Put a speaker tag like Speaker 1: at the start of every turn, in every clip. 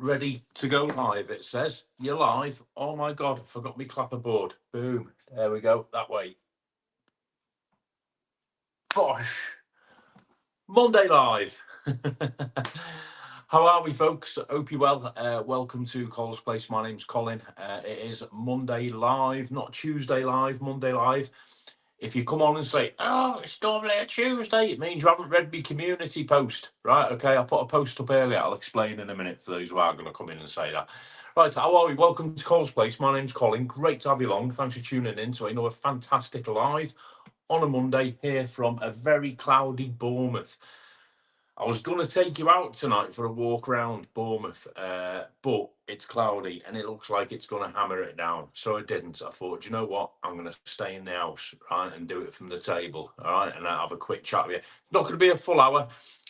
Speaker 1: ready to go live. It says you're live. Oh my God, I forgot my clapperboard. Boom. There we go. That way. Bosh. Monday live. How are we, folks? Hope you're well. Welcome to Cole's Place. My name's Colin. It is Monday live, not Tuesday live, Monday live. If you come on and say, oh, it's normally a Tuesday, it means you haven't read my community post. Right, okay, I put a post up earlier. I'll explain in a minute for those who are going to come in and say that. Right, how are we? Welcome to Cole's Place. My name's Colin. Great to have you along. Thanks for tuning in to another fantastic live on a Monday here from a very cloudy Bournemouth. I was going to take you out tonight for a walk around Bournemouth, but it's cloudy and it looks like it's going to hammer it down. So I didn't. I thought, you know what? I'm going to stay in the house, right, and do it from the table, all right, and have a quick chat with you. Not going to be a full hour.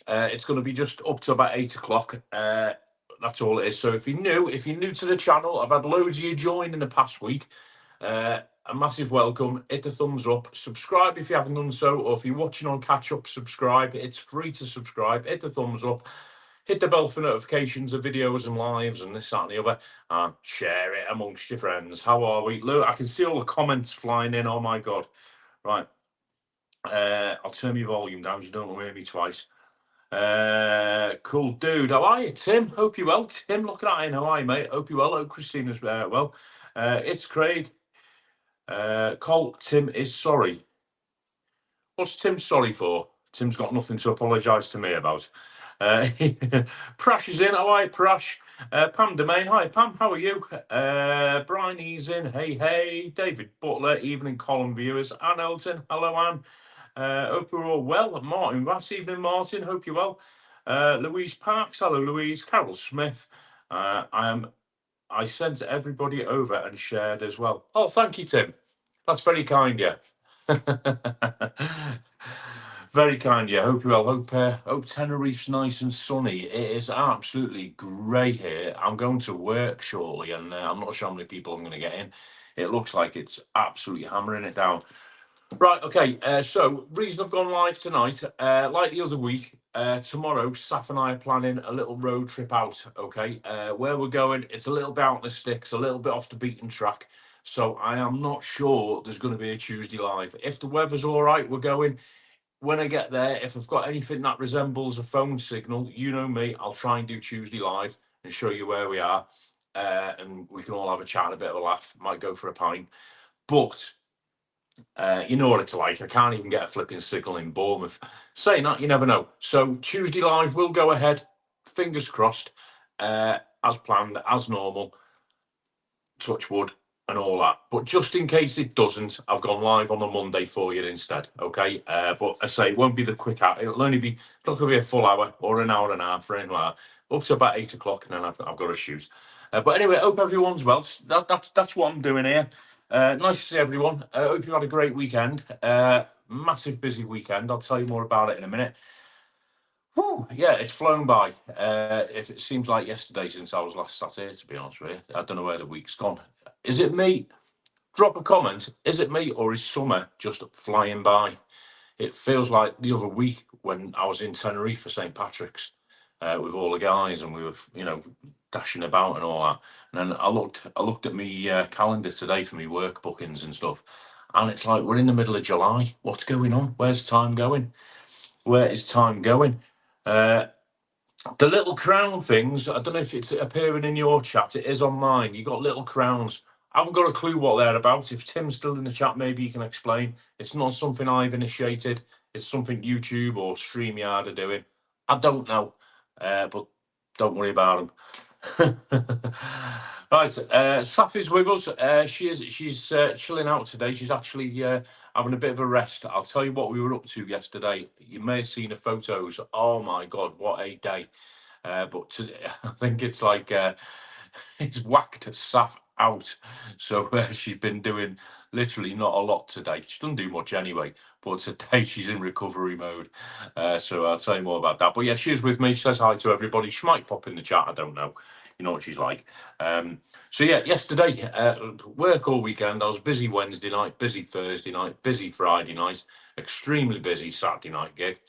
Speaker 1: It's going to be just up to about 8 o'clock. That's all it is. So if you're new to the channel, I've had loads of you join in the past week. A massive welcome. Hit the thumbs up, subscribe if you haven't done so, or if you're watching on catch up, subscribe. It's free to subscribe. Hit the thumbs up, hit the bell for notifications of videos and lives and this, that and the other, and share it amongst your friends. How are we? Look, I can see all the comments flying in. Oh my God. Right, I'll turn my volume down so you don't hear me twice. Cool dude. How are you, Tim? Hope you're well. Tim, looking at you. How are you, mate? Hope you're well. Hope Christina's well. It's Craig. Cole, Tim is sorry. What's Tim sorry for? Tim's got nothing to apologise to me about. Prash is in. How are you, Prash? Pam Domain. Hi, Pam. How are you? Brian E's in. Hey. David Butler. Evening column viewers. Anne Elton. Hello, Anne. Hope you're all well. Martin Ross. Evening, Martin. Hope you're well. Louise Parks. Hello, Louise. Carol Smith. I sent everybody over and shared as well. Oh, thank you, Tim. That's very kind, yeah. Very kind, yeah. Hope you're well. Hope Tenerife's nice and sunny. It is absolutely grey here. I'm going to work shortly, and I'm not sure how many people I'm going to get in. It looks like it's absolutely hammering it down. Right, okay. So, reason I've gone live tonight, like the other week, tomorrow, Saf and I are planning a little road trip out, okay? Where we're going, it's a little bit out in the sticks, a little bit off the beaten track. So I am not sure there's going to be a Tuesday live. If the weather's all right, we're going. When I get there, if I've got anything that resembles a phone signal, you know me, I'll try and do Tuesday live and show you where we are. And we can all have a chat and a bit of a laugh. Might go for a pint. But you know what it's like. I can't even get a flipping signal in Bournemouth. Saying that, you never know. So Tuesday live will go ahead. Fingers crossed. As planned, as normal. Touch wood and all that. But just in case it doesn't, I've gone live on a Monday for you instead. Okay. But I say it won't be the quick hour. It'll only be not going to be a full hour or an hour and a half or anything like that. Up to about 8 o'clock, and then I've got to shoot. But anyway, I hope everyone's well. That's what I'm doing here. Nice to see everyone. I hope you had a great weekend. Massive busy weekend. I'll tell you more about it in a minute. Whew, yeah, it's flown by. If it seems like yesterday since I was last sat here, to be honest with you. I don't know where the week's gone. Is it me? Drop a comment. Is it me, or is summer just flying by? It feels like the other week when I was in Tenerife for St. Patrick's with all the guys, and we were, dashing about and all that. And then I looked at my calendar today for my work bookings and stuff, and it's like we're in the middle of July. What's going on? Where's time going? Where is time going? The little crown things, I don't know if it's appearing in your chat. It is on mine. You got little crowns. I haven't got a clue what they're about. If Tim's still in the chat, maybe you can explain. It's not something I've initiated. It's something YouTube or StreamYard are doing. I don't know, but don't worry about them. Right, Safi's with us. She's chilling out today. She's actually having a bit of a rest. I'll tell you what we were up to yesterday. You may have seen the photos. Oh my God, what a day! But I think it's like it's whacked Saf out. So she's been doing literally not a lot today. She doesn't do much anyway, but today she's in recovery mode. So I'll tell you more about that. But yeah, she's with me. She says hi to everybody. She might pop in the chat. I don't know. You know what she's like. So yeah, yesterday, work all weekend. I was busy Wednesday night, busy Thursday night, busy Friday night, extremely busy Saturday night gig.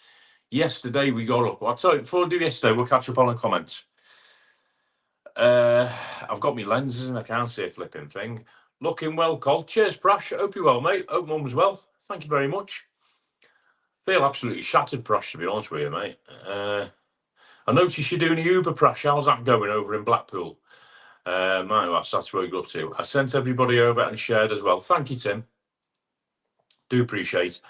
Speaker 1: Yesterday we got up. I'll tell you, before I do yesterday, we'll catch up on the comments. I've got my lenses and I can't see a flipping thing. Looking well, Col. Cheers, Prash. Hope you're well, mate. Hope mum's well. Thank you very much. Feel absolutely shattered, Prash, to be honest with you, mate. I noticed you're doing a Uber, Prash. How's that going over in Blackpool? That's where we got up to. I sent everybody over and shared as well. Thank you, Tim. Do appreciate.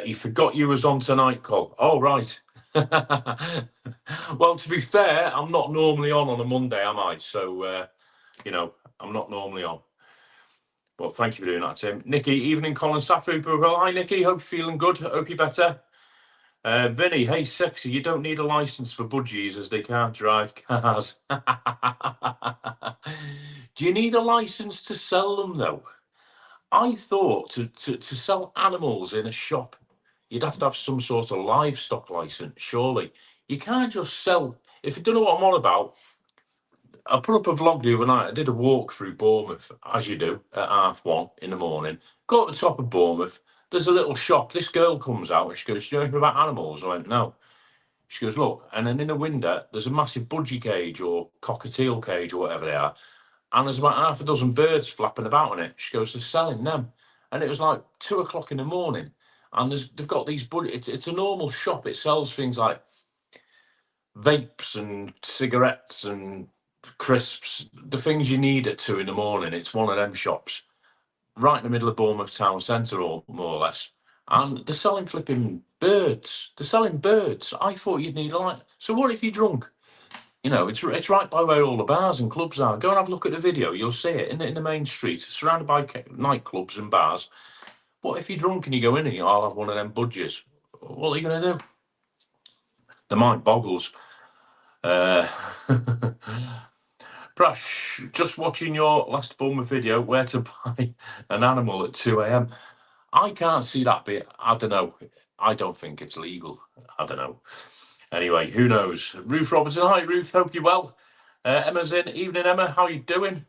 Speaker 1: He forgot you was on tonight, Col. Oh, right. Well, to be fair, I'm not normally on a Monday, am I? So, I'm not normally on. Well, thank you for doing that, Tim. Nikki, evening, Colin Safu. Well, hi, Nikki. Hope you're feeling good. Hope you're better. Vinny, hey, sexy. You don't need a license for budgies as they can't drive cars. Do you need a license to sell them, though? I thought to sell animals in a shop, you'd have to have some sort of livestock license, surely. You can't just sell. If you don't know what I'm on about, I put up a vlog the other night. I did a walk through Bournemouth, as you do, at 1:30 in the morning. Go to the top of Bournemouth. There's a little shop. This girl comes out and she goes, "Do you know anything about animals?" I went, "No." She goes, "Look." And then in the window, there's a massive budgie cage or cockatiel cage or whatever they are. And there's about half a dozen birds flapping about in it. She goes, "They're selling them." And it was like 2:00 in the morning. And they've got these it's a normal shop. It sells things like vapes and cigarettes and crisps, the things you need at 2 in the morning. It's one of them shops right in the middle of Bournemouth town centre, or more or less. And they're selling flipping birds. They're selling birds. I thought you'd need a light. So what if you're drunk? It's right by where all the bars and clubs are. Go and have a look at the video. You'll see it in the main street, surrounded by nightclubs and bars. What if you're drunk and you go in and I'll have one of them budgies? What are you going to do? The mind boggles. Prash, just watching your last Bournemouth video, where to buy an animal at 2 a.m. I can't see that bit. I don't know. I don't think it's legal. I don't know. Anyway, who knows? Ruth Robertson. Hi, Ruth. Hope you're well. Emma's in. Evening, Emma. How you doing?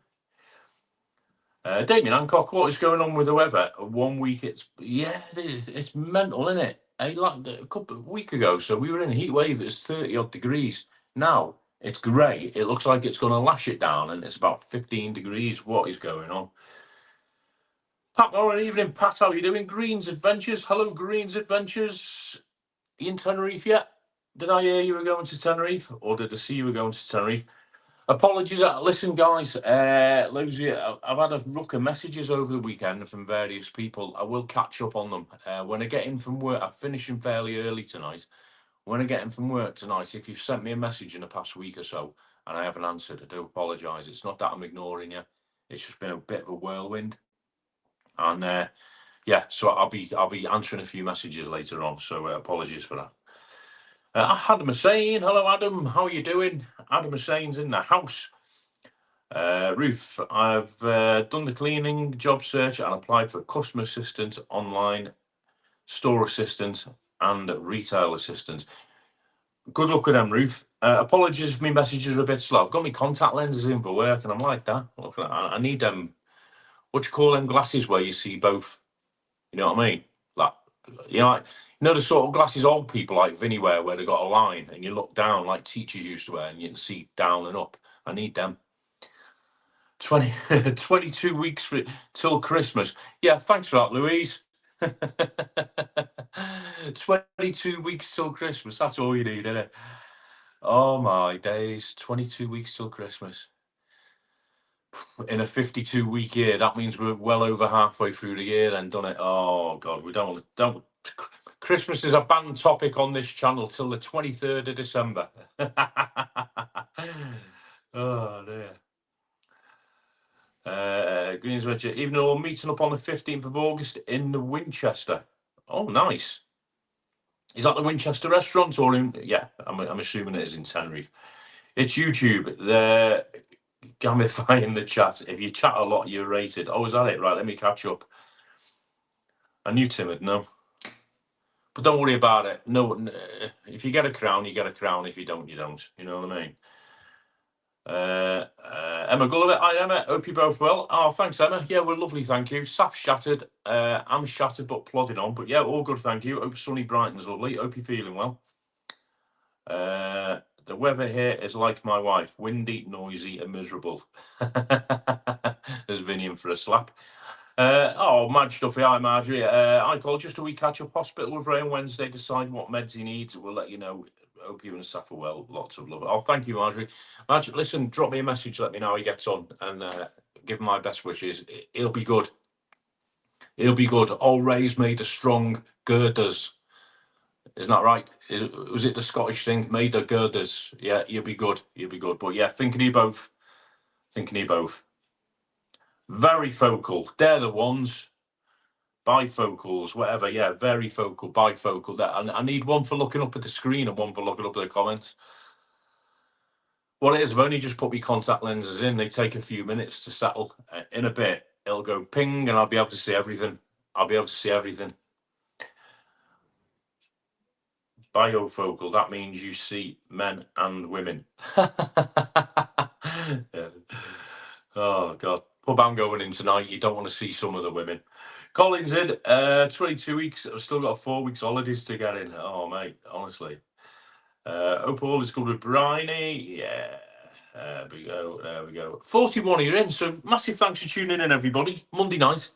Speaker 1: Damien Hancock, what is going on with the weather? 1 week, it's mental, isn't it? Like a couple of weeks ago, so we were in a heat wave. It was 30 odd degrees. Now it's grey. It looks like it's going to lash it down, and it's about 15 degrees. What is going on? Pat Moran, evening, Pat. How are you doing? Greens Adventures. Hello, Greens Adventures. Are you in Tenerife yet? Did I hear you were going to Tenerife, or did I see you were going to Tenerife? Apologies. Listen, guys, loads of I've had a ruck of messages over the weekend from various people. I will catch up on them. When I get in from work, I'm finishing fairly early tonight. When I get in from work tonight, if you've sent me a message in the past week or so and I haven't answered, I do apologise. It's not that I'm ignoring you. It's just been a bit of a whirlwind. And so I'll be answering a few messages later on. So apologies for that. Adam Hussain, hello Adam, how are you doing? Adam Hussain's in the house. Ruth, I've done the cleaning job search and applied for customer assistant, online store assistant and retail assistant. Good luck with them, Ruth. Apologies if my messages are a bit slow. I've got my contact lenses in for work and I'm like that. Look, I need them, what you call them glasses where you see both, you know what I mean? Like, the sort of glasses old people like Vinny wear, where they got a line and you look down like teachers used to wear and you can see down and up. I need them. 22 weeks till Christmas. Yeah, thanks for that, Louise. 22 weeks till Christmas. That's all you need, isn't it? Oh my days. 22 weeks till Christmas. In a 52-week year, that means we're well over halfway through the year then, done it? Oh God, we don't. Christmas is a banned topic on this channel till the 23rd of December. Oh dear. Greens Richard, even though we're meeting up on the 15th of August in the Winchester. Oh, nice. Is that the Winchester restaurant or in? Yeah, I'm assuming it is in Tenerife. It's YouTube. They're gamifying the chat. If you chat a lot, you're rated. Oh, is that it? Right, let me catch up. I knew timid, no. But don't worry about it. No, if you get a crown, you get a crown. If you don't, you don't. You know what I mean? Emma Gulliver, hi Emma, hope you're both well. Oh, thanks Emma. Yeah, we're lovely, thank you. Saf shattered. I'm shattered but plodding on. But yeah, all good, thank you. Hope sunny Brighton's lovely. Hope you're feeling well. The weather here is like my wife, windy, noisy, and miserable. There's Vinny in for a slap. Oh, Madge Duffy, hi Marjorie. I called just a wee catch-up. Hospital with Ray on Wednesday, decide what meds he needs. We'll let you know. Hope you and Saf are well. Lots of love. Oh, thank you, Marjorie. Madge, listen, drop me a message, let me know how he gets on, and give him my best wishes. He'll be good. He'll be good. Old Ray's made a strong girders. Isn't that right? Was it the Scottish thing? Made of girders. Yeah, you'll be good. You'll be good. But yeah, thinking of you both. Thinking of you both. Very focal. They're the ones. Bifocals, whatever. Yeah, very focal, bifocal. I need one for looking up at the screen and one for looking up at the comments. What it is, I've only just put my contact lenses in. They take a few minutes to settle. In a bit, it'll go ping and I'll be able to see everything. I'll be able to see everything. Bifocal, that means you see men and women. Yeah. Oh, God. Pub I'm going in tonight, you don't want to see some of the women. Colin's in, 22 weeks. I've still got 4 weeks holidays to get in. Oh, mate, honestly. Hope all is good with Bryony. Yeah. There we go. There we go. 41 you're in, so massive thanks for tuning in, everybody. Monday night.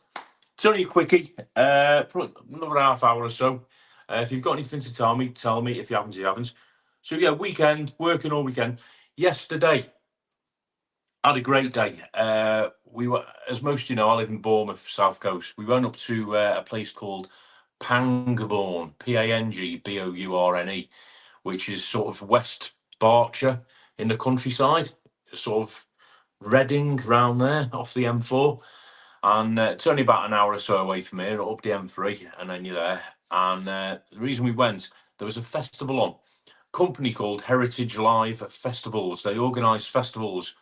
Speaker 1: It's only a quickie. Another half hour or so. If you've got anything to tell me, tell me. If you haven't, you haven't. So, yeah, weekend, working all weekend. Yesterday, had a great day. We were, as most of you know, I live in Bournemouth, South Coast. We went up to a place called Pangbourne, Pangbourne, which is sort of West Berkshire in the countryside, sort of Reading round there off the M4. And it's only about an hour or so away from here, up the M3, and then you're there. And the reason we went, there was a festival on. Company called Heritage Live Festivals. They organise festivals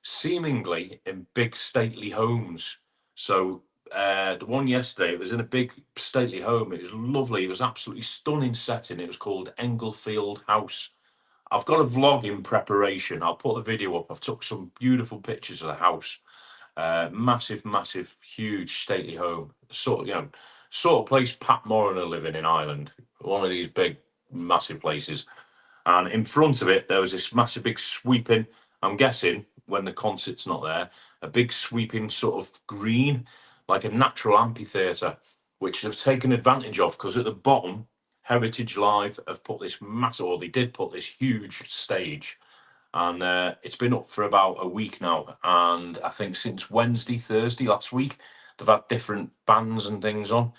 Speaker 1: seemingly in big stately homes. So the one yesterday, it was in a big stately home. It was lovely. It was absolutely stunning setting. It was called Englefield House. I've got a vlog in preparation. I'll put a video up. I've took some beautiful pictures of the house. Massive, massive, huge stately home. Sort of place Pat Moran are living in Ireland. One of these big, massive places. And in front of it, there was this massive, big sweeping, I'm guessing, when the concert's not there, a big sweeping sort of green, like a natural amphitheatre, which they've taken advantage of, because at the bottom, Heritage Live have put this massive, or they did put this huge stage. And it's been up for about a week now. And I think since Wednesday, Thursday last week, they've had different bands and things on,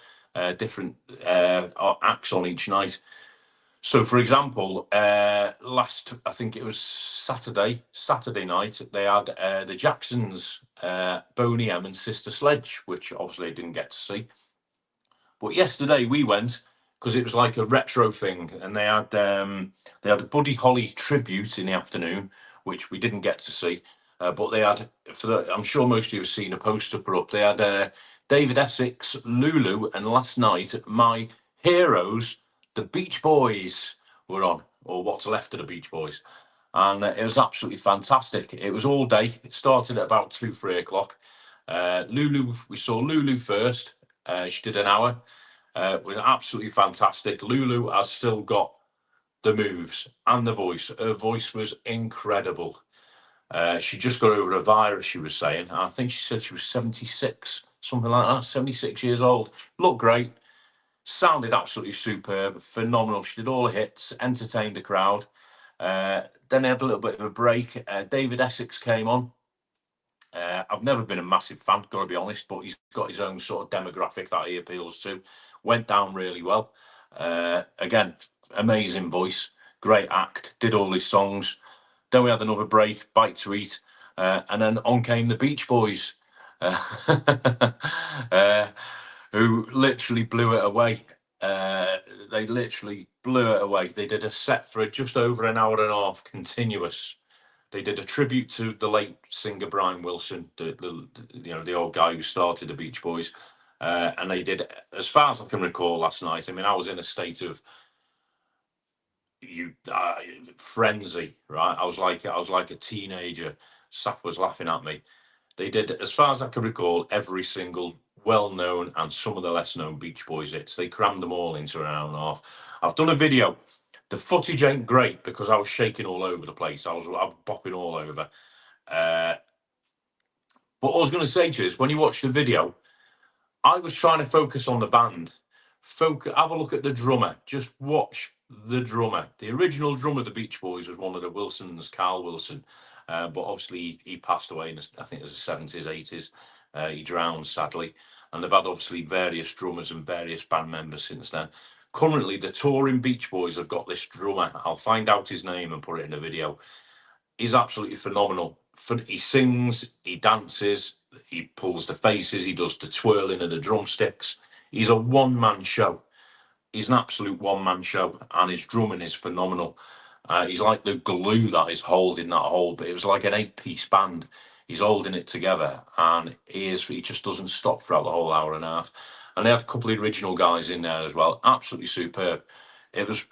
Speaker 1: different acts on each night. So, for example, I think it was Saturday night, they had the Jacksons, Boney M and Sister Sledge, which obviously I didn't get to see. But yesterday we went because it was like a retro thing, and they had a Buddy Holly tribute in the afternoon, which we didn't get to see. But they had, I'm sure most of you have seen a poster put up. They had David Essex, Lulu, and last night my heroes, the Beach Boys, were on, or what's left of the Beach Boys. And it was absolutely fantastic. It was all day. It started at about 2-3 o'clock. We saw Lulu first. She did an hour. Was absolutely fantastic. Lulu has still got the moves and the voice. Her voice was incredible. She just got over a virus, she was saying. I think she said she was 76, something like that, 76 years old. Looked great. Sounded absolutely superb, phenomenal. She did all the hits, entertained the crowd. Then they had a little bit of a break. David Essex came on. I've never been a massive fan, got to be honest, but he's got his own sort of demographic that he appeals to. Went down really well. Again, amazing voice, great act, did all his songs. Then we had another break, bite to eat, and then on came the Beach Boys, who literally blew it away. They literally blew it away. They did a set for just over an hour and a half, continuous. They did a tribute to the late singer Brian Wilson, the old guy who started the Beach Boys, and they did, as far as I can recall, last night. I mean, I was in a state of frenzy, right? I was like a teenager. Saf was laughing at me. They did, as far as I can recall, every single well-known and some of the less-known Beach Boys hits. They crammed them all into an hour and a half. I've done a video. The footage ain't great because I was shaking all over the place. I was bopping all over. But what I was going to say to you is, when you watch the video, I was trying to focus on the band. Have a look at the drummer. Just watch the drummer. The original drummer of the Beach Boys was one of the Wilsons, Carl Wilson. But obviously he passed away in, I think it was the 70s, 80s. He drowned, sadly. And they've had obviously various drummers and various band members since then. Currently, the touring Beach Boys have got this drummer. I'll find out his name and put it in the video. He's absolutely phenomenal. He sings, he dances, he pulls the faces, he does the twirling of the drumsticks. He's a one-man show. He's an absolute one-man show, and his drumming is phenomenal. He's like the glue that is holding that whole, but it was like an 8-piece band. He's holding it together, and he just doesn't stop throughout the whole hour and a half. And they had a couple of original guys in there as well. Absolutely superb. It was,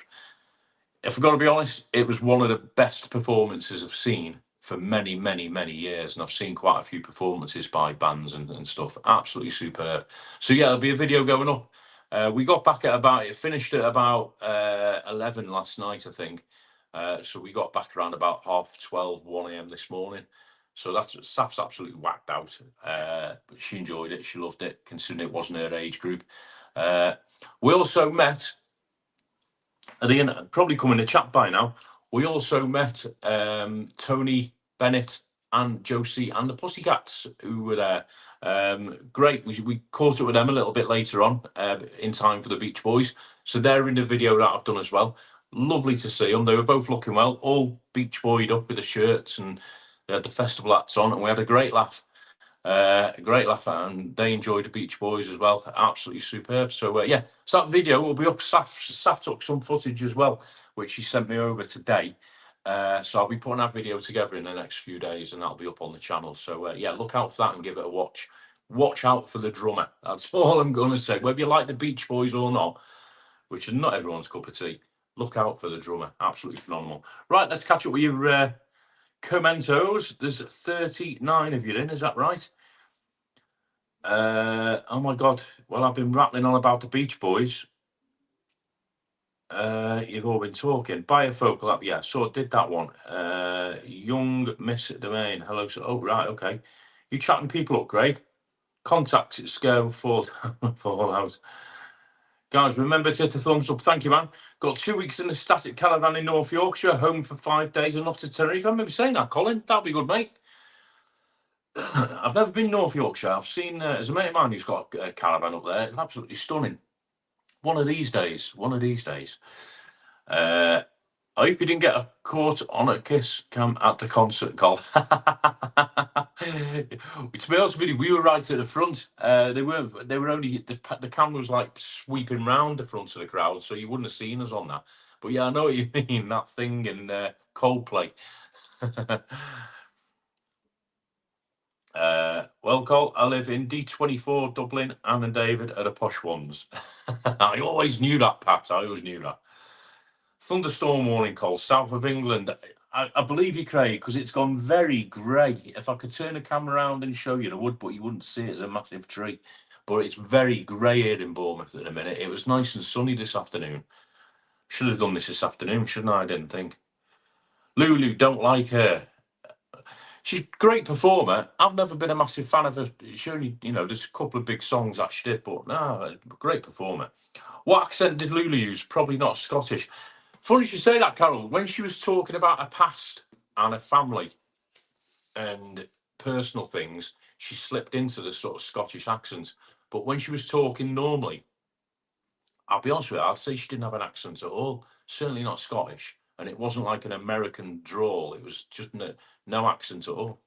Speaker 1: if I've got to be honest, it was one of the best performances I've seen for many, many, many years. And I've seen quite a few performances by bands and stuff. Absolutely superb. So yeah, there'll be a video going up. We got back at it finished at about 11 last night, I think. So we got back around about 12:30, 1 a.m. this morning. So Saf's absolutely whacked out. But she enjoyed it. She loved it, considering it wasn't her age group. We also met, at the end, probably come in the chat by now, we also met Tony Bennett and Josie and the Pussycats, who were there. Great. We caught up with them a little bit later on in time for the Beach Boys. So they're in the video that I've done as well. Lovely to see them. They were both looking well, all Beach Boyed up with the shirts, and they had the festival hats on, and we had a great laugh. And they enjoyed the Beach Boys as well. Absolutely superb. So yeah, so that video will be up. Saf took some footage as well, which he sent me over today. So I'll be putting that video together in the next few days, and that'll be up on the channel. So yeah, look out for that and give it a watch. Watch out for the drummer. That's all I'm going to say. Whether you like the Beach Boys or not, which is not everyone's cup of tea, look out for the drummer. Absolutely phenomenal. Right, let's catch up with your commentos. There's 39 of you in, is that right? Oh my God. Well, I've been rattling on about the Beach Boys. You've all been talking. Bifocal app, yeah. So I did that one. Young Miss Domain. Hello. Oh, right, okay. You chatting people up, Greg? Contacts at scale fall out. Guys, remember to hit the thumbs up. Thank you, man. Got 2 weeks in the static caravan in North Yorkshire. Home for 5 days and off to Tenerife. I remember saying that, Colin. That'll be good, mate. I've never been North Yorkshire. I've seen, there's a mate of mine who's got a caravan up there. It's absolutely stunning. One of these days. I hope you didn't get caught on a kiss cam at the concert, Col. To be honest with you, we were right at the front. They were only, the camera was like sweeping round the front of the crowd, so you wouldn't have seen us on that. But yeah, I know what you mean, that thing in Coldplay. Well, Cole, I live in D24 Dublin. Anne and David are the posh ones. I always knew that, Pat. I always knew that. Thunderstorm warning, Cole, south of England. I believe you, Craig, because it's gone very grey. If I could turn the camera around and show you, I would, but you wouldn't see it as a massive tree. But it's very grey here in Bournemouth at the minute. It was nice and sunny this afternoon. Should have done this afternoon, shouldn't I? I didn't think. Lulu, don't like her. She's a great performer. I've never been a massive fan of her. She only, there's a couple of big songs that she did, but no, great performer. What accent did Lulu use? Probably not Scottish. Funny you say that, Carol. When she was talking about her past and her family and personal things, she slipped into the sort of Scottish accent. But when she was talking normally, I'll be honest with you, I'd say she didn't have an accent at all. Certainly not Scottish. And it wasn't like an American drawl. It was just no accent at all.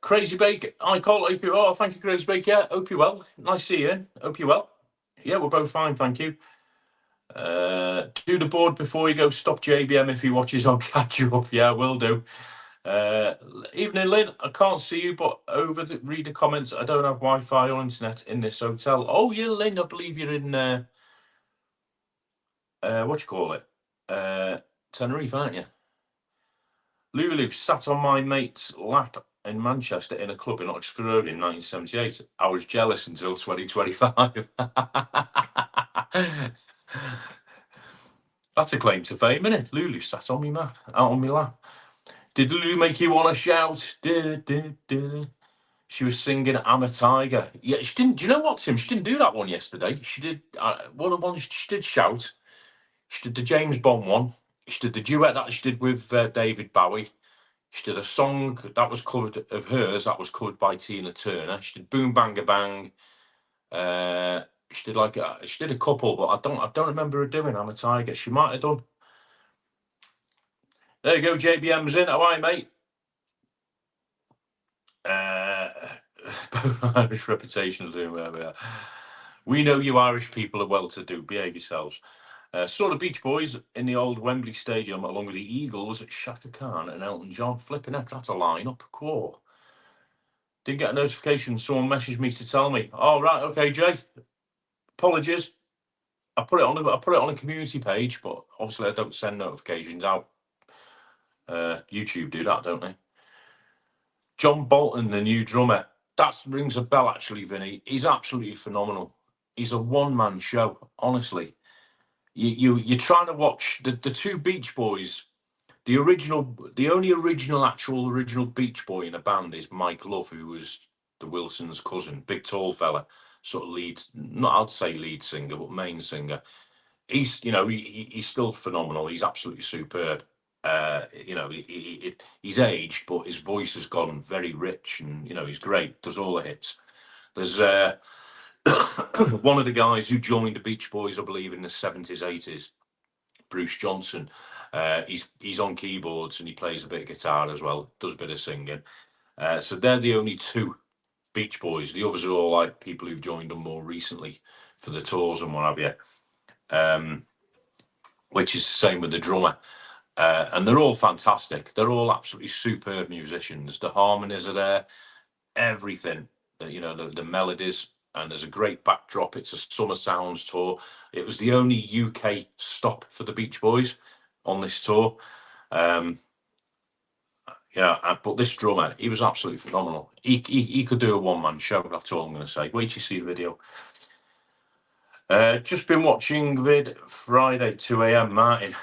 Speaker 1: Crazy Bake, I call it. Oh, thank you, Crazy Bake. Yeah, hope you're well. Nice to see you. Hope you're well. Yeah, we're both fine, thank you. Do the board before you go. Stop JBM if he watches on catch you up. Yeah, will do. Evening, Lynn. I can't see you, but read the comments. I don't have Wi-Fi or internet in this hotel. Oh, yeah, Lynn. I believe you're in what you call it? Tenerife, aren't you? Lulu sat on my mate's lap in Manchester in a club in Oxford Road in 1978. I was jealous until 2025. That's a claim to fame, isn't it? Lulu sat on me map, out on me lap. Did Lulu make you want to shout? She was singing "I'm a Tiger." Yeah, she didn't. Do you know what, Tim? She didn't do that one yesterday. She did one of the ones she did shout. She did the James Bond one. She did the duet that she did with David Bowie. She did a song that was covered of hers that was covered by Tina Turner. She did "Boom Banga Bang." She did she did a couple, but I don't remember her doing "I'm a Tiger." She might have done. There you go, JBM's in. How are you, mate? Both Irish reputations doing where we are. We know you Irish people are well-to-do. Behave yourselves. Saw the Beach Boys in the old Wembley Stadium along with the Eagles, Shaka Khan and Elton John. Flipping heck, that's a line-up. Cool. Didn't get a notification. Someone messaged me to tell me. Oh, right, okay, Jay. Apologies. I put it on a community page, but obviously I don't send notifications out. YouTube do that, don't they? John Bolton, the new drummer. That rings a bell, actually, Vinny. He's absolutely phenomenal. He's a one-man show, honestly. You're trying to watch the two Beach Boys. The only original Beach Boy in a band is Mike Love, who was the Wilsons' cousin, big tall fella, sort of I'd say lead singer, but main singer. He's he's still phenomenal. He's absolutely superb. He's aged, but his voice has gone very rich, and he's great. Does all the hits. There's one of the guys who joined the Beach Boys, I believe, in the 70s, 80s, Bruce Johnson. He's on keyboards and he plays a bit of guitar as well. Does a bit of singing. So they're the only two Beach Boys. The others are all like people who've joined them more recently for the tours and what have you. Which is the same with the drummer. And they're all fantastic. They're all absolutely superb musicians. The harmonies are there, everything. The melodies, and there's a great backdrop. It's a Summer Sounds tour. It was the only UK stop for the Beach Boys on this tour. But this drummer, he was absolutely phenomenal. He could do a one-man show. That's all I'm going to say. Wait till you see the video. Just been watching vid Friday 2 a.m. Martin.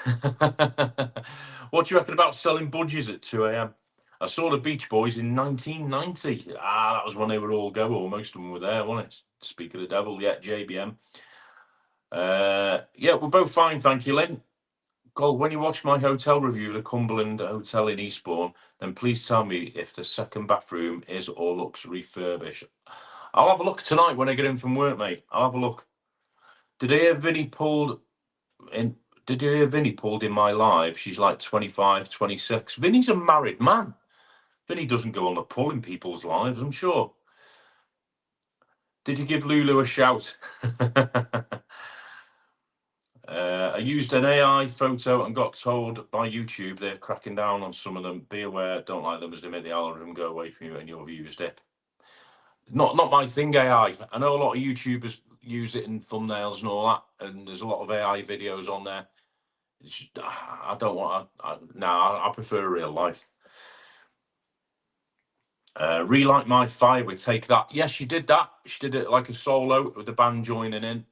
Speaker 1: What do you reckon about selling budgies at 2 a.m? I saw the Beach Boys in 1990. That was when they were all go, or most of them were there, wasn't it? Speak of the devil, yeah, JBM. Yeah, we're both fine, thank you, Lynn. Gold, when you watch my hotel review of the Cumberland Hotel in Eastbourne, then please tell me if the second bathroom is or looks refurbished. I'll have a look tonight when I get in from work, mate. I'll have a look. Did you hear Vinny pulled in my live? She's like 25, 26. Vinny's a married man. Vinny doesn't go on the pull in people's lives, I'm sure. Did you give Lulu a shout? I used an AI photo and got told by YouTube they're cracking down on some of them. Be aware, don't like them as they make the algorithm go away from you and your views dip. Not my thing, AI. I know a lot of YouTubers use it in thumbnails and all that, and there's a lot of AI videos on there. I don't want. I prefer real life. Relight My Fire with Take That. Yes, she did that. She did it like a solo with the band joining in.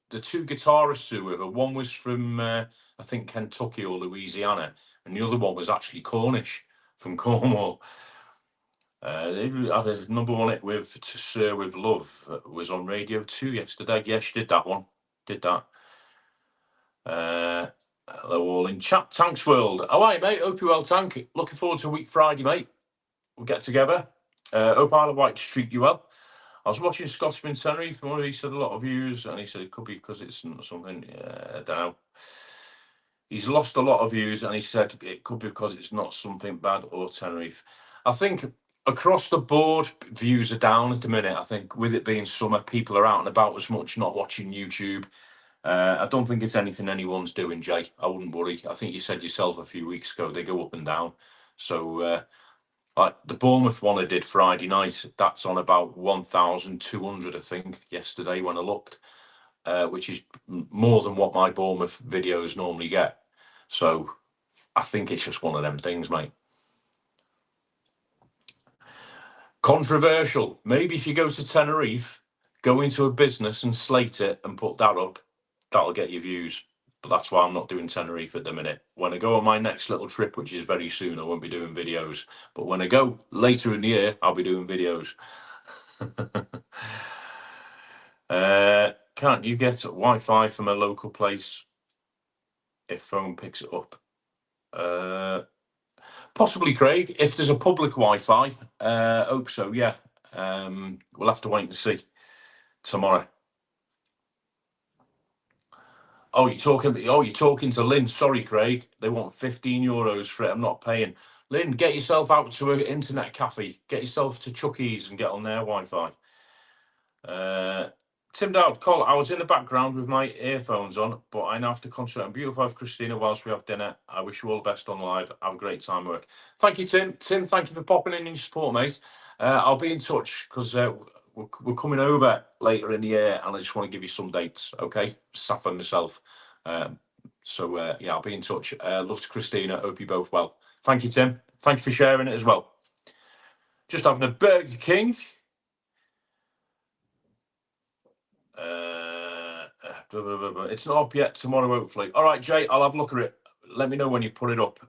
Speaker 1: The two guitarists who were, one was from I think Kentucky or Louisiana, and the other one was actually Cornish from Cornwall. They had a number one hit with "To Sir with Love" was on Radio 2 yesterday. Yes, she did that one. Did that. Hello all in chat. Tanks World. All right, mate. Hope you're well, Tank. Looking forward to a week Friday, mate. We'll get together. Hope Isle of Wight treat you well. I was watching Scotsman Tenerife. He said a lot of views, and he said it could be because it's something. I don't know. He's lost a lot of views, and he said it could be because it's not something bad or Tenerife. I think across the board, views are down at the minute. I think with it being summer, people are out and about as much, not watching YouTube. I don't think it's anything anyone's doing, Jay. I wouldn't worry. I think you said yourself a few weeks ago they go up and down. So, like the Bournemouth one I did Friday night, that's on about 1,200, I think, yesterday when I looked, which is more than what my Bournemouth videos normally get. So, I think it's just one of them things, mate. Controversial. Maybe if you go to Tenerife, go into a business and slate it and put that up, that'll get your views. but that's why I'm not doing Tenerife at the minute. When I go on my next little trip, which is very soon, I won't be doing videos. But when I go later in the year, I'll be doing videos. Can't you get Wi-Fi from a local place if phone picks it up? Possibly, Craig. If there's a public Wi-Fi, hope so. Yeah. We'll have to wait and see tomorrow. Oh, you're talking to Lynn. Sorry, Craig. They want €15 for it. I'm not paying. Lynn, get yourself out to an internet cafe. Get yourself to Chucky's and get on their Wi-Fi. Tim Dowd, Cole, I was in the background with my earphones on, but I now have to concentrate on beautiful wife Christina whilst we have dinner. I wish you all the best on live. Have a great time at work. Thank you, Tim. Tim, thank you for popping in your support, mate. I'll be in touch because we're coming over later in the year, and I just want to give you some dates, okay? Saf and myself. Yeah, I'll be in touch. Love to Christina. Hope you both well. Thank you, Tim. Thank you for sharing it as well. Just having a Burger King. It's not up yet. Tomorrow, hopefully. All right, Jay, I'll have a look at it. Let me know when you put it up.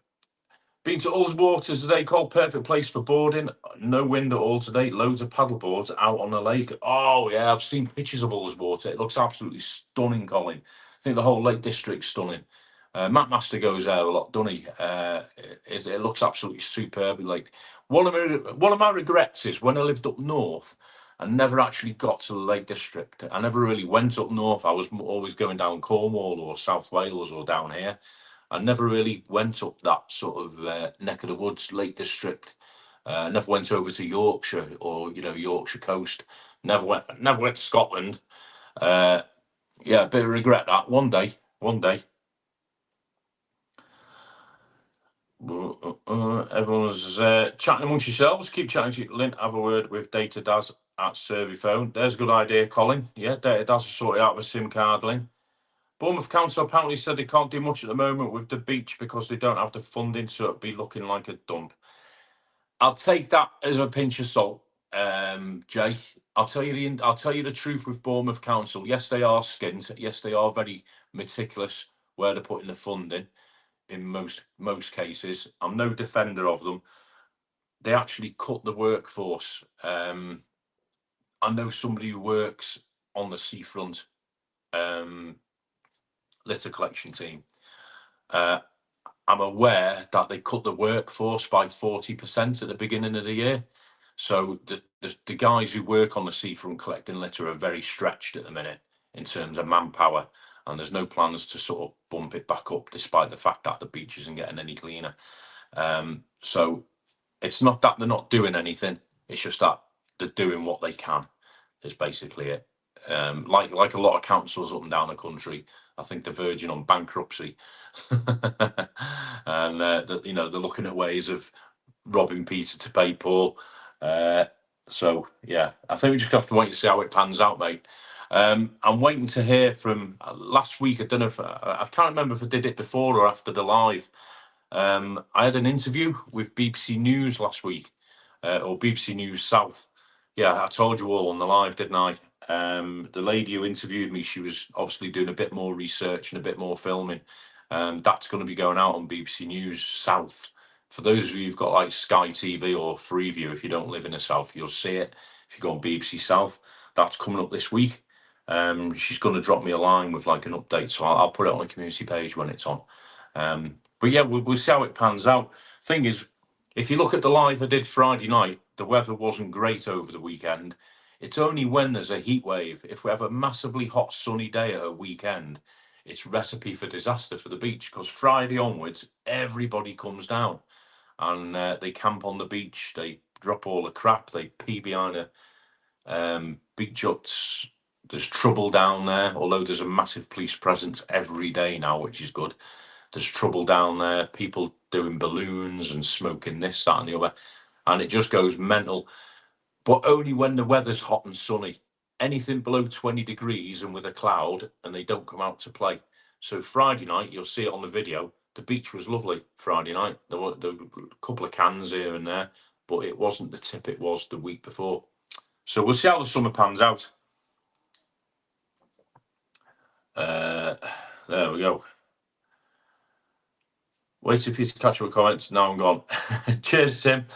Speaker 1: Been to Ullswater today, called perfect place for boarding. No wind at all today. Loads of paddle boards out on the lake. Oh yeah, I've seen pictures of Ullswater. It looks absolutely stunning, Colin. I think the whole Lake District's stunning. Matt Master goes there a lot, doesn't he? It looks absolutely superb. Like one of my regrets is when I lived up north, I never actually got to the Lake District. I never really went up north. I was always going down Cornwall or South Wales or down here. I never really went up that sort of neck of the woods, Lake District. Never went over to Yorkshire or Yorkshire coast. Never went to Scotland. Yeah, a bit of regret that. One day. Everyone's chatting amongst yourselves. Keep chatting to Lynn. Have a word with Data Daz at Serviphone. There's a good idea, Colin. Yeah, Data Daz will sort it out with SIM card, Lynn. Bournemouth Council apparently said they can't do much at the moment with the beach because they don't have the funding, so it'll be looking like a dump. I'll take that as a pinch of salt, Jay. I'll tell you the truth with Bournemouth Council. Yes, they are skint. Yes, they are very meticulous where they're putting the funding. In most cases, I'm no defender of them. They actually cut the workforce. I know somebody who works on the seafront litter collection team. I'm aware that they cut the workforce by 40% at the beginning of the year. So the guys who work on the seafront collecting litter are very stretched at the minute in terms of manpower, and there's no plans to sort of bump it back up, despite the fact that the beach isn't getting any cleaner. So it's not that they're not doing anything; it's just that they're doing what they can. Is basically it. Like a lot of councils up and down the country, I think they're verging on bankruptcy, and they're looking at ways of robbing Peter to pay Paul. So yeah, I think we just have to wait to see how it pans out, mate. I'm waiting to hear from last week. I don't know if I can't remember if I did it before or after the live. I had an interview with BBC News last week, or BBC News South. Yeah, I told you all on the live, didn't I? The lady who interviewed me, she was obviously doing a bit more research and a bit more filming. That's going to be going out on BBC News South. For those of you who've got like Sky TV or Freeview, if you don't live in the South, you'll see it. If you go on BBC South, that's coming up this week. She's going to drop me a line with like an update, so I'll put it on the community page when it's on. But yeah, we'll see how it pans out. Thing is, if you look at the live I did Friday night, the weather wasn't great over the weekend. It's only when there's a heat wave, if we have a massively hot sunny day at a weekend, it's recipe for disaster for the beach, because Friday onwards, everybody comes down and they camp on the beach, they drop all the crap, they pee behind beach huts. There's trouble down there, although there's a massive police presence every day now, which is good. There's trouble down there, people doing balloons and smoking this, that, and the other, and it just goes mental. But only when the weather's hot and sunny. Anything below 20 degrees and with a cloud, and they don't come out to play. So Friday night, you'll see it on the video, the beach was lovely Friday night. There were a couple of cans here and there, but it wasn't the tip it was the week before. So we'll see how the summer pans out. There we go. Waiting for you to catch up with comments. Now I'm gone. Cheers, Tim.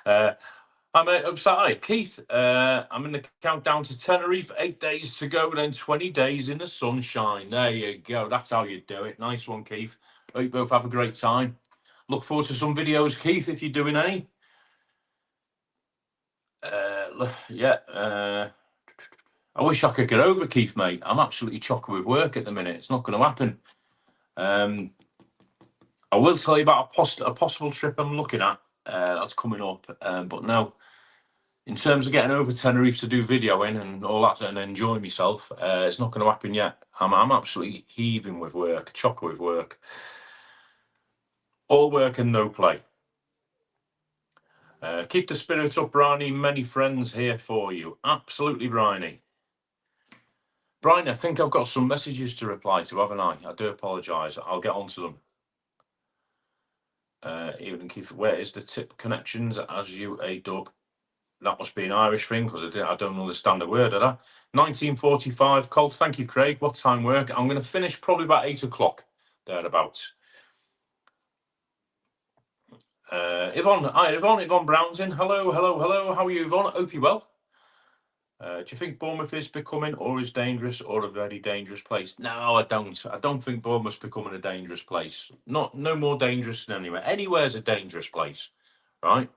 Speaker 1: I'm sorry, Keith. I'm in the countdown to Tenerife. 8 days to go, then 20 days in the sunshine. There you go. That's how you do it. Nice one, Keith. Hope you both have a great time. Look forward to some videos, Keith, if you're doing any. I wish I could get over Keith, mate. I'm absolutely chocked with work at the minute. It's not going to happen. I will tell you about a possible trip I'm looking at. That's coming up. But no, in terms of getting over Tenerife to do videoing and all that and enjoy myself, it's not going to happen yet. I'm absolutely heaving with work, chock with work. All work and no play. Keep the spirit up, Bryony. Many friends here for you. Absolutely, Bryony. Bryony, I think I've got some messages to reply to, haven't I? I do apologise. I'll get onto them. Even Keith, where is the tip connections as you a dub? That must be an Irish thing because I don't understand a word of that. 1945, Colt. Thank you, Craig. What time work? I'm going to finish probably about 8 o'clock, thereabouts. Yvonne Brown's in. Hello. How are you, Yvonne? Hope you're well. Do you think Bournemouth is becoming or is dangerous or a very dangerous place? No, I don't. I don't think Bournemouth's becoming a dangerous place. No more dangerous than anywhere. Anywhere's a dangerous place, right?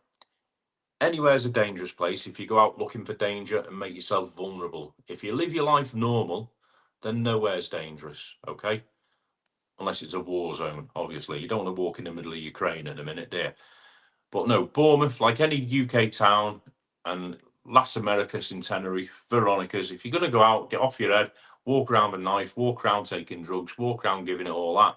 Speaker 1: Anywhere's a dangerous place if you go out looking for danger and make yourself vulnerable. If you live your life normal, then nowhere's dangerous, okay? Unless it's a war zone, obviously. You don't want to walk in the middle of Ukraine in a minute, dear. But no, Bournemouth, like any UK town, and Las Americas in Tenerife, Veronica's, if you're going to go out, get off your head, walk around with a knife, walk around taking drugs, walk around giving it all that,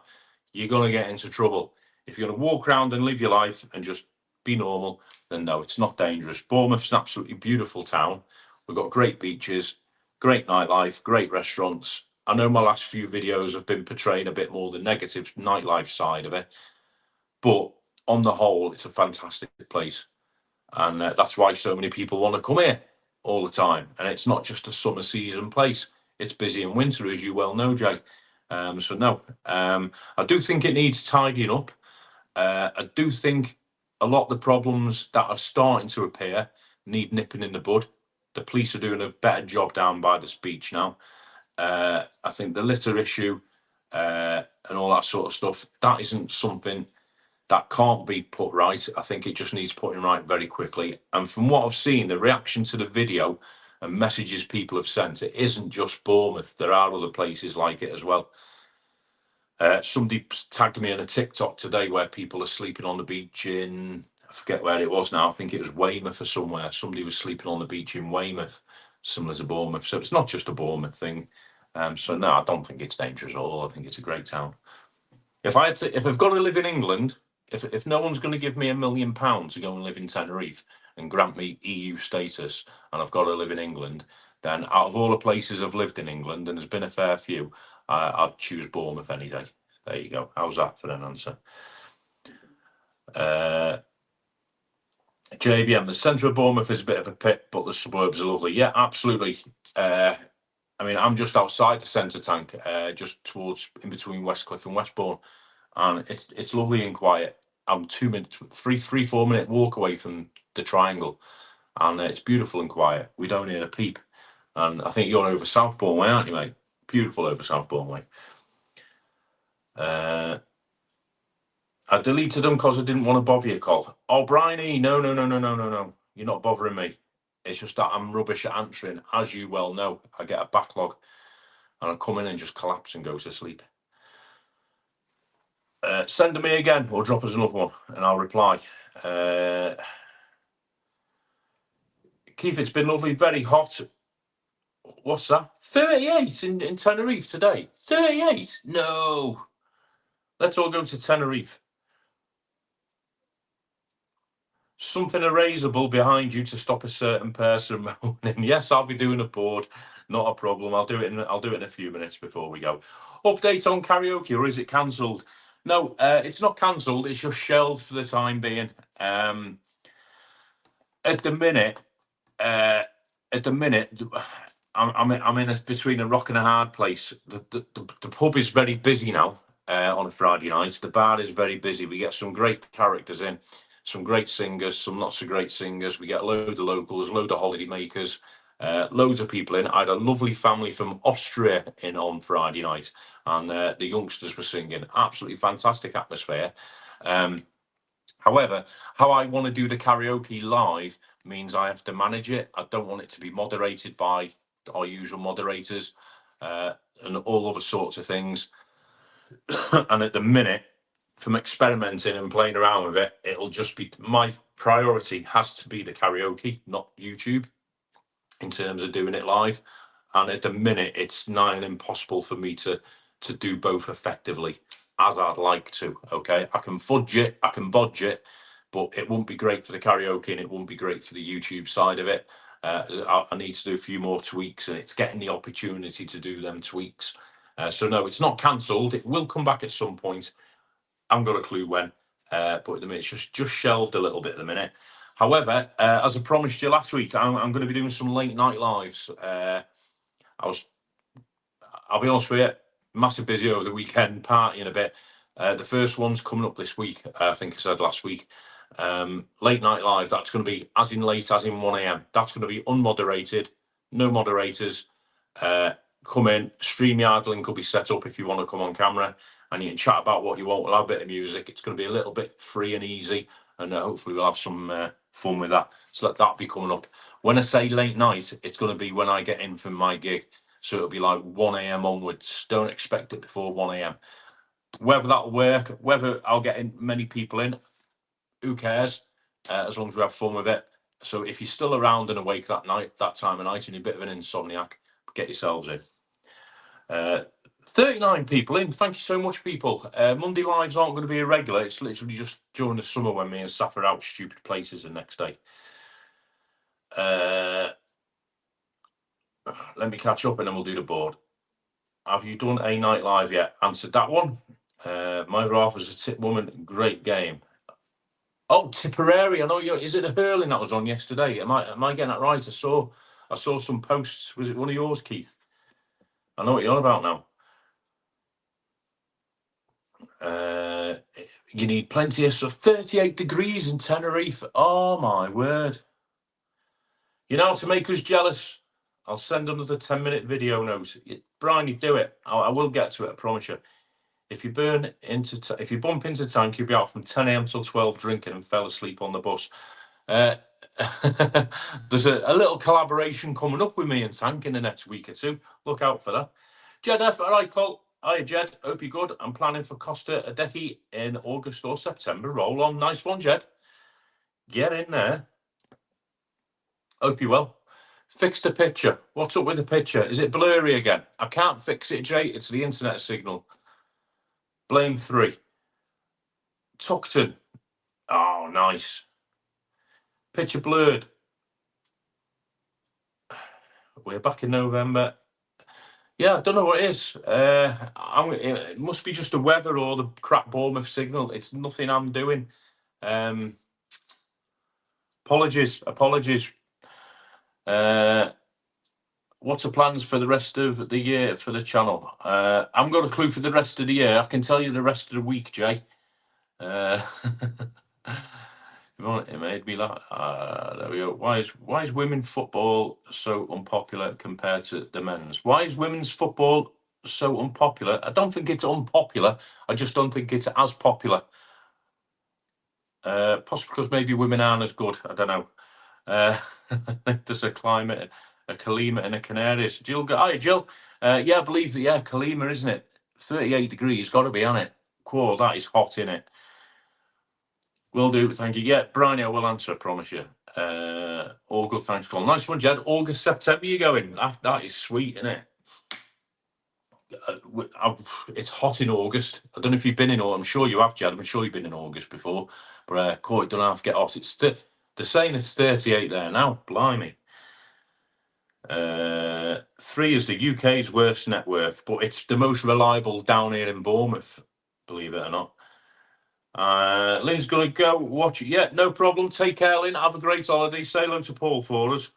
Speaker 1: you're going to get into trouble. If you're going to walk around and live your life and just be normal, then no, it's not dangerous. Bournemouth's an absolutely beautiful town. We've got great beaches, great nightlife, great restaurants. I know my last few videos have been portraying a bit more the negative nightlife side of it, but on the whole, it's a fantastic place. And that's why so many people want to come here all the time. And it's not just a summer season place. It's busy in winter, as you well know, Jay. I do think it needs tidying up. I do think a lot of the problems that are starting to appear need nipping in the bud. The police are doing a better job down by this beach now. I think the litter issue and all that sort of stuff, that isn't something that can't be put right. I think it just needs putting right very quickly. And from what I've seen, the reaction to the video and messages people have sent, it isn't just Bournemouth. There are other places like it as well. Somebody tagged me in a TikTok today where people are sleeping on the beach in, I forget where it was now, I think it was Weymouth or somewhere. Somebody was sleeping on the beach in Weymouth, similar to Bournemouth. So it's not just a Bournemouth thing. So no, I don't think it's dangerous at all. I think it's a great town. If I've got to live in England, if no one's going to give me £1 million to go and live in Tenerife and grant me EU status, and I've got to live in England, then out of all the places I've lived in England, and there's been a fair few, I'd choose Bournemouth any day. There you go. How's that for an answer? JBM, the centre of Bournemouth is a bit of a pit, but the suburbs are lovely. Yeah, absolutely. I mean, I'm just outside the centre tank, just towards in between Westcliff and Westbourne. And it's lovely and quiet. I'm 2 minutes, 4 minute walk away from the triangle, and it's beautiful and quiet. We don't hear a peep. And I think you're over Southbourne Way, aren't you, mate? Beautiful over Southbourne Way. I deleted them because I didn't want to bother you, Col. Oh, Bryony, no. You're not bothering me. It's just that I'm rubbish at answering. As you well know, I get a backlog, and I come in and just collapse and go to sleep. Send to me again or drop us another one and I'll reply. Keith, it's been lovely, very hot. What's that? 38 in Tenerife today. 38? No. Let's all go to Tenerife. Something erasable behind you to stop a certain person moaning. Yes, I'll be doing a board. Not a problem. I'll do it in a few minutes before we go. Update on karaoke, or is it cancelled? No, it's not cancelled. It's just shelved for the time being. At the minute, I'm in between a rock and a hard place. The pub is very busy now. on a Friday night. The bar is very busy. We get some great characters in, some great singers, some not so great singers. We get a load of locals, a load of holiday makers, loads of people in. I had a lovely family from Austria in on Friday night, and the youngsters were singing. Absolutely fantastic atmosphere. However, how I want to do the karaoke live means I have to manage it. I don't want it to be moderated by our usual moderators and all other sorts of things. And at the minute, from experimenting and playing around with it, it'll just be my priority has to be the karaoke, not YouTube, in terms of doing it live. And at the minute, it's nigh and impossible for me to do both effectively as I'd like to. Okay, I can fudge it, I can bodge it, but it won't be great for the karaoke and it won't be great for the YouTube side of it. I need to do a few more tweaks, and it's getting the opportunity to do them tweaks. So no, it's not cancelled. It will come back at some point. I haven't got a clue when, but at the minute it's just shelved a little bit at the minute. However, as I promised you last week, I'm going to be doing some late night lives. I'll be honest with you, massive busy over the weekend, partying a bit. The first one's coming up this week. I think I said last week. Late night live. That's going to be as in late as in 1 a.m. That's going to be unmoderated, no moderators. Come in. StreamYard link will be set up if you want to come on camera, and you can chat about what you want. We'll have a bit of music. It's going to be a little bit free and easy, and hopefully we'll have some fun with that. So that'll be coming up. When I say late night, it's going to be when I get in from my gig. So it'll be like 1 a.m. onwards. Don't expect it before 1 a.m. Whether that'll work, whether I'll get in many people in, who cares? As long as we have fun with it. So if you're still around and awake that time of night, and you're a bit of an insomniac, get yourselves in. 39 people in. Thank you so much, people. Monday lives aren't going to be irregular. It's literally just during the summer when me and Saf are out stupid places the next day. Let me catch up and then we'll do the board. Have you done a night live yet? Answered that one. My Ralph was a tip woman. Great game. Oh, Tipperary. I know you. Is it a hurling that was on yesterday? Am I getting that right? I saw some posts. Was it one of yours, Keith? I know what you're on about now. You need plenty of 38 degrees in Tenerife. Oh my word. You know how to make us jealous? I'll send another 10-minute video note. Brian, you do it. I will get to it, I promise you. If you bump into Tank, you'll be out from 10 a.m. till 12 drinking and fell asleep on the bus. There's a little collaboration coming up with me and Tank in the next week or two. Look out for that. Jed F. All right, Cole. Hi, Jed. Hope you're good. I'm planning for Costa Adeje in August or September. Roll on. Nice one, Jed. Get in there. Hope you will. Fix the picture. What's up with the picture? Is it blurry again? I can't fix it, Jay. It's the internet signal. Blame 3. Tuckton. Oh, nice. Picture blurred. We're back in November. Yeah, I don't know what it is. It must be just the weather or the crap Bournemouth signal. It's nothing I'm doing. Apologies. What's the plans for the rest of the year for the channel? I haven't got a clue for the rest of the year. I can tell you the rest of the week, Jay. It made me laugh. There we go. Why is women's football so unpopular compared to the men's? Why is women's football so unpopular? I don't think it's unpopular. I just don't think it's as popular. Possibly because maybe women aren't as good. I don't know. There's a climate, a Kalima and a Canaries. Jill, hi Jill. Yeah, I believe that. Yeah, Kalima, isn't it? 38 degrees. Got to be on it. Cool. That is hot, isn't it? Will do. Thank you. Yeah, Brian, I will answer. I promise you. All good. Thanks, Colin. Nice one, Jed. August, September, you going? That is sweet, isn't it? It's hot in August. I don't know if you've been in August. I'm sure you have, Jed. I'm sure you've been in August before. But Court don't have to get hot. They're saying it's 38 there now. Blimey. 3 is the UK's worst network, but it's the most reliable down here in Bournemouth, believe it or not. Lynn's going to go watch it. Yeah, no problem. Take care, Lynn. Have a great holiday. Say hello to Paul for us.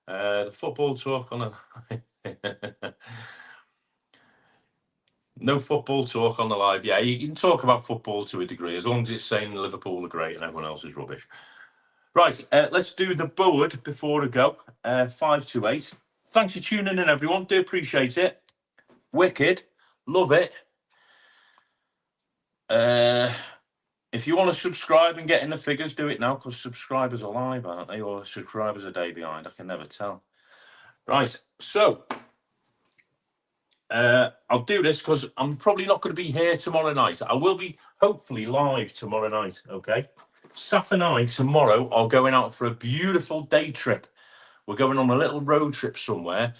Speaker 1: The football talk on a... No football talk on the live. Yeah, you can talk about football to a degree, as long as it's saying Liverpool are great and everyone else is rubbish. Right, let's do the board before we go. 528. Thanks for tuning in, everyone. Do appreciate it. Wicked. Love it. If you want to subscribe and get in the figures, do it now, because subscribers are live, aren't they? Or subscribers are a day behind. I can never tell. Right, so I'll do this because I'm probably not going to be here tomorrow night. I will be hopefully live tomorrow night, okay? Saf and I tomorrow are going out for a beautiful day trip. We're going on a little road trip somewhere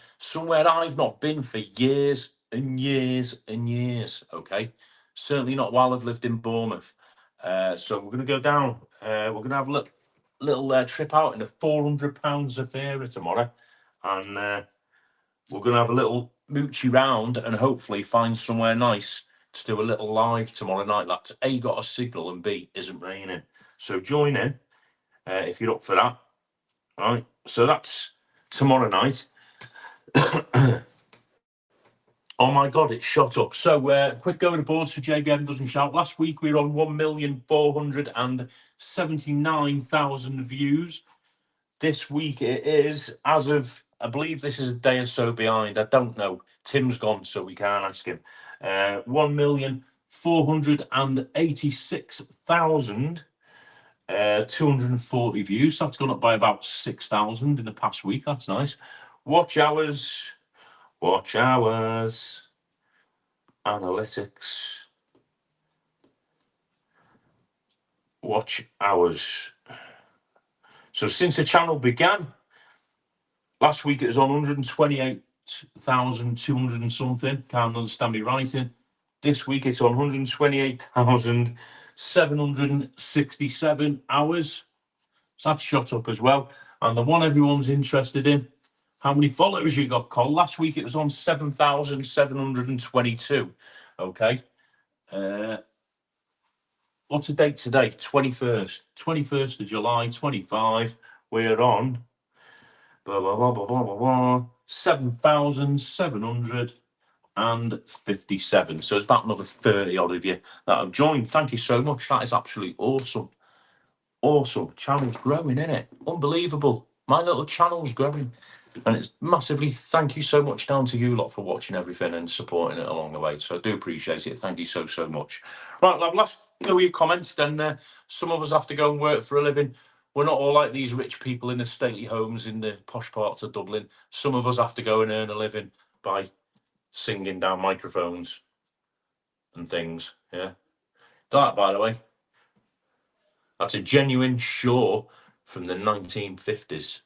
Speaker 1: I've not been for years and years and years, okay? Certainly not while I've lived in Bournemouth. So we're going to go down. We're going to have a little trip out in a £400 affair tomorrow. And we're going to have a little moochy round and hopefully find somewhere nice to do a little live tomorrow night. That's A, got a signal, and B, isn't raining. So join in if you're up for that. All right, so that's tomorrow night. Oh my God, it's shot up. So quick go to the boards for JBM Doesn't Shout. Last week we were on 1,479,000 views. This week it is, as of, I believe this is a day or so behind. I don't know. Tim's gone, so we can't ask him. 1,486,240 views. That's gone up by about 6,000 in the past week. That's nice. Watch hours. Analytics. Watch hours. So since the channel began, last week it was on 128,200 and something. Can't understand me writing. This week it's on 128,767 hours. So that's shot up as well. And the one everyone's interested in, how many followers you got, Cole? Last week it was on 7,722. Okay. What's the date today? 21st of July, 25. We're on 7,757. So it's about another 30 odd of you that have joined. Thank you so much. That is absolutely awesome. Awesome. Channel's growing, isn't it? Unbelievable. My little channel's growing. And it's massively, thank you so much down to you lot for watching everything and supporting it along the way. So I do appreciate it. Thank you so, so much. Right, I've last know your comments. Then some of us have to go and work for a living. We're not all like these rich people in the stately homes in the posh parts of Dublin. Some of us have to go and earn a living by singing down microphones and things. Yeah. That, by the way, that's a genuine Shaw from the 1950s.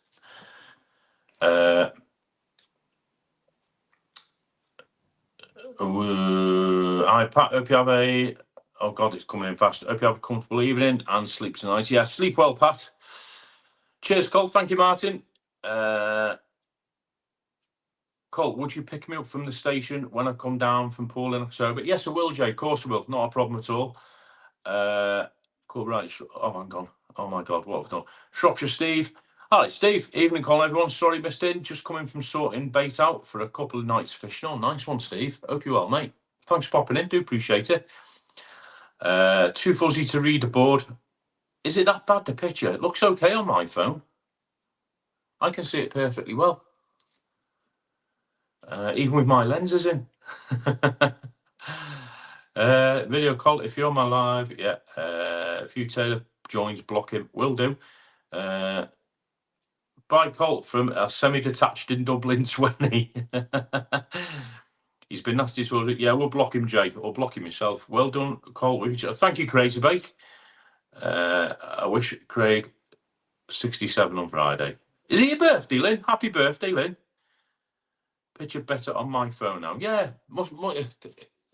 Speaker 1: I hope you have a, oh God, it's coming in fast. Hope you have a comfortable evening and sleep tonight. Yeah, sleep well, Pat. Cheers, Cole. Thank you, Martin. Cole, would you pick me up from the station when I come down from Paul in October? Yes, I will, Jay. Of course I will. Not a problem at all. Cool, right. Oh, hang on. Oh, my God, what have I done? Shropshire Steve. All right, Steve. Evening, Cole, everyone. Sorry, missed in. Just coming from sorting bait out for a couple of nights fishing. Oh, nice one, Steve. Hope you're well, mate. Thanks for popping in. Do appreciate it. Too fuzzy to read the board. Is it that bad, the picture? It looks okay on my phone. I can see it perfectly well. Even with my lenses in. Video call, if you're on my live, yeah. If you Taylor joins, block him. Will do. By Colt from a semi-detached in Dublin 20. He's been nasty towards it. Yeah, we'll block him, Jake, or block him yourself. Well done, Colt. Thank you, Crazy Bake. I wish Craig 67 on Friday. Is it your birthday, Lynn? Happy birthday, Lynn. Picture better on my phone now. Yeah,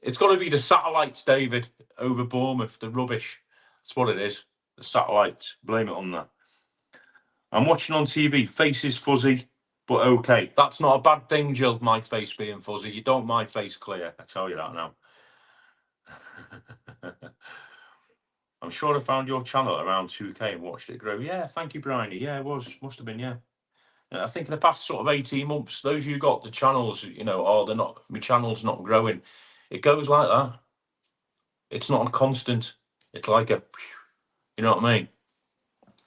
Speaker 1: it's got to be the satellites, David, over Bournemouth, the rubbish. That's what it is. The satellites. Blame it on that. I'm watching on TV. Face is fuzzy, but okay. That's not a bad thing, Jill, my face being fuzzy. You don't my face clear. I tell you that now. I'm sure I found your channel around 2K and watched it grow. Yeah, thank you, Bryony. Yeah, it was. Must have been, yeah. I think in the past sort of 18 months, those you got the channels, you know, oh, they're not, my channel's not growing. it goes like that. It's not a constant. It's like a, you know what I mean?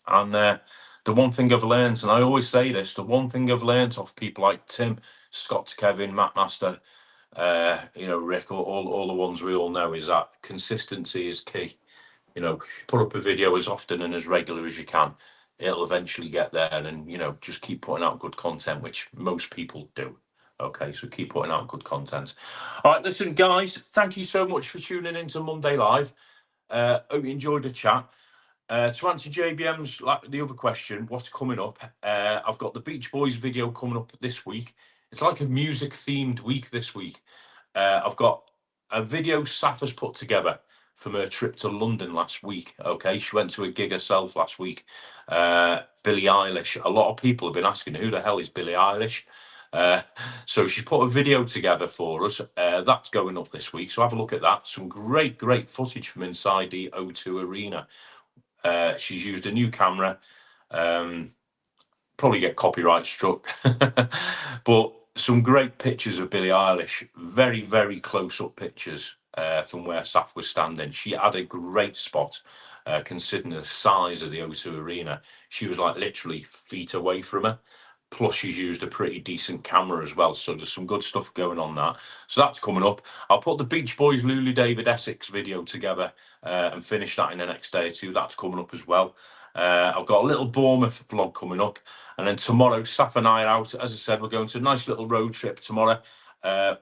Speaker 1: And the one thing I've learned, and I always say this, the one thing I've learned off people like Tim, Scott, Kevin, Matt Master, Rick, all the ones we all know, is that consistency is key. Put up a video as often and as regular as you can. It'll eventually get there, and just keep putting out good content, which most people do. Okay, so keep putting out good content. All right, listen, guys, thank you so much for tuning into Monday Live. Hope you enjoyed the chat. To answer JBM's the other question, what's coming up? I've got the Beach Boys video coming up this week. It's like a music themed week this week. I've got a video Saf has put together from her trip to London last week. Okay, she went to a gig herself last week. Billie Eilish. A lot of people have been asking, who the hell is Billie Eilish? So she's put a video together for us. That's going up this week. So have a look at that. Some great footage from inside the O2 Arena. She's used a new camera. Probably get copyright struck. But some great pictures of Billie Eilish. Very close-up pictures from where Saf was standing. She had a great spot, considering the size of the O2 Arena. She was like literally feet away from her. Plus, she's used a pretty decent camera as well. So there's some good stuff going on that. So that's coming up. I'll put the Beach Boys Lulu David Essex video together and finish that in the next day or two. That's coming up as well. I've got a little Bournemouth vlog coming up. And then tomorrow, Saf and I are out. As I said, we're going to a nice little road trip tomorrow. We're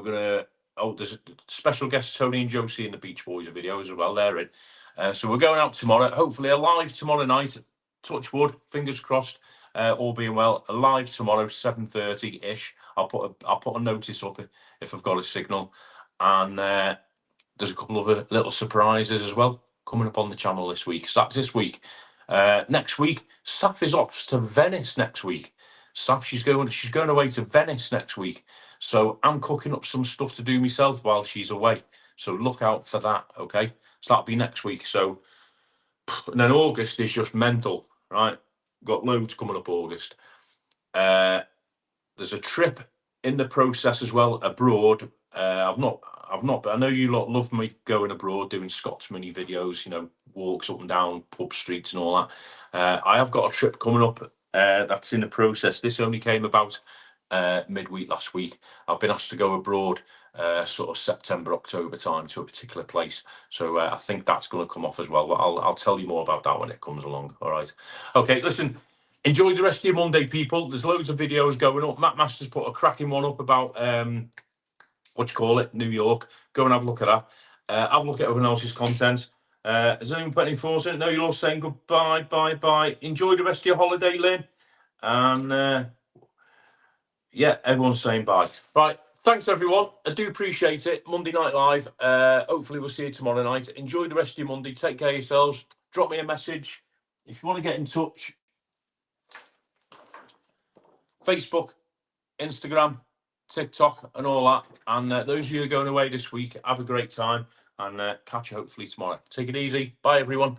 Speaker 1: going to... Oh, there's a special guest, Tony and Josie, in the Beach Boys video as well. They're in. So we're going out tomorrow. Hopefully, a live tomorrow night. Touch wood, fingers crossed. All being well, live tomorrow, 7:30-ish. I'll put a notice up if I've got a signal. And there's a couple of little surprises as well coming up on the channel this week. So that's this week. Next week, Saf is off to Venice next week. Saf, she's going away to Venice next week. So I'm cooking up some stuff to do myself while she's away. So look out for that, okay? So that'll be next week. So, and then August is just mental, right? Got loads coming up August. There's a trip in the process as well abroad. I've not, but I know you lot love me going abroad, doing Scotsman videos, walks up and down pub streets and all that. I have got a trip coming up that's in the process. This only came about midweek last week. I've been asked to go abroad sort of September, October time to a particular place. So I think that's going to come off as well. But I'll tell you more about that when it comes along. All right. Okay, listen, enjoy the rest of your Monday, people. There's loads of videos going up. Matt Masters put a cracking one up about, New York. Go and have a look at that. Have a look at everyone else's content. Has anyone put any thoughts in it? No, you're all saying goodbye, bye. Enjoy the rest of your holiday, Lynn. And yeah, everyone's saying bye. Right. Thanks, everyone. I do appreciate it. Monday Night Live. Hopefully, we'll see you tomorrow night. Enjoy the rest of your Monday. Take care of yourselves. Drop me a message. If you want to get in touch, Facebook, Instagram, TikTok, and all that. And those of you who are going away this week, have a great time. And catch you hopefully tomorrow. Take it easy. Bye, everyone.